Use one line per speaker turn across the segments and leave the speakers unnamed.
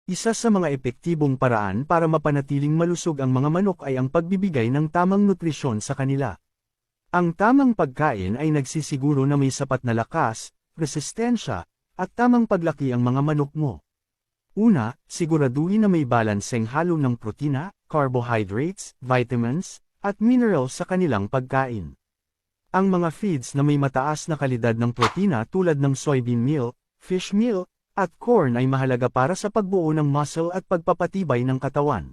Isa sa mga epektibong paraan para mapanatiling malusog ang mga manok ay ang pagbibigay ng tamang nutrisyon sa kanila. Ang tamang pagkain ay nagsisiguro na may sapat na lakas, resistensya, at tamang paglaki ang mga manok mo. Una, siguraduhin na may balanseng halo ng protina, carbohydrates, vitamins, at minerals sa kanilang pagkain. Ang mga feeds na may mataas na kalidad ng protina tulad ng soybean meal, fish meal, at corn ay mahalaga para sa pagbuo ng muscle at pagpapatibay ng katawan.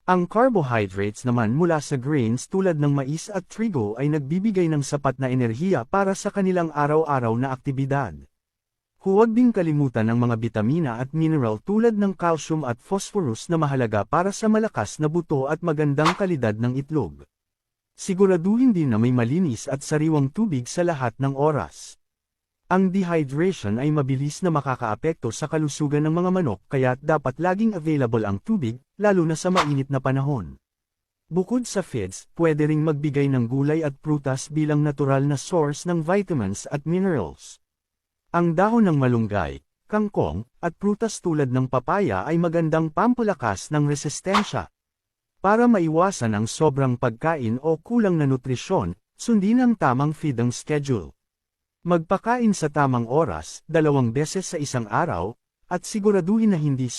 Ang carbohydrates naman mula sa grains tulad ng mais at trigo ay nagbibigay ng sapat na enerhiya para sa kanilang araw-araw na aktibidad. Huwag ding kalimutan ang mga bitamina at mineral tulad ng calcium at phosphorus na mahalaga para sa malakas na buto at magandang kalidad ng itlog. Siguraduhin din na may malinis at sariwang tubig sa lahat ng oras. Ang dehydration ay mabilis na makakaapekto sa kalusugan ng mga manok kaya dapat laging available ang tubig, lalo na sa mainit na panahon. Bukod sa feeds, pwede ring magbigay ng gulay at prutas bilang natural na source ng vitamins at minerals. Ang dahon ng malunggay, kangkong, at prutas tulad ng papaya ay magandang pampalakas ng resistensya. Para maiwasan ang sobrang pagkain o kulang na nutrisyon, sundin ang tamang feeding schedule. Magpakain sa tamang oras, 2 beses sa isang araw, at siguraduhin na hindi